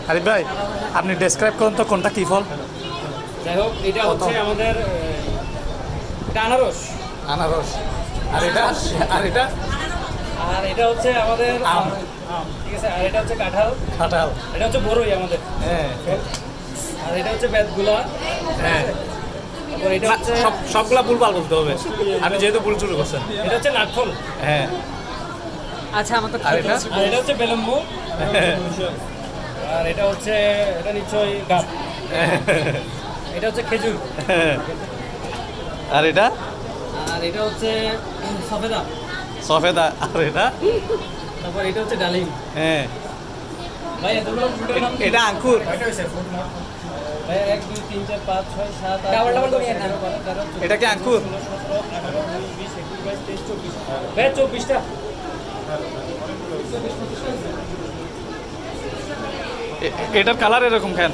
আরিফ ভাই আপনি ডেসক্রাইব করুন তো কোনটা কি ফল? যাই হোক, এটা হচ্ছে আমাদের এটা আনারস। আনারস। আর এটা? আর এটা? আর এটা হচ্ছে আমাদের আম। ঠিক আছে। আর এটা হচ্ছে কাঁঠাল। কাঁঠাল। এটা হচ্ছে বড়ই আমাদের। হ্যাঁ আর এটা হচ্ছে বেতগুলা। হ্যাঁ। তারপর এটা হচ্ছে সবগুলা ভুলভাল বলতে হবে, আপনি যেহেতু ভুল শুরু করছেন। এটা হচ্ছে নাটফল। হ্যাঁ। আচ্ছা আমার তো আর এটা? আর এটা হচ্ছে বেলম্বু। আর এটা হচ্ছে এটা নিশ্চয়ই গাব। এটা হচ্ছে খেজুর। আর এটা? আর এটা হচ্ছে সফেদা। সফেদা। আর এটা? তারপর এটা হচ্ছে ডালিম। হ্যাঁ। ভাই এতগুলো ফ্রুটের নাম কি? এটা আঙ্কুর। ভাই 1 2 3 4 5 6 7 8 ডাবল 9 করে 10 না। 11 12 13 14 এটা কি আঙ্কুর? 16 17 18 19 20 21 22 23 24 ভাই 24টা। এটার কালার এরকম কেন?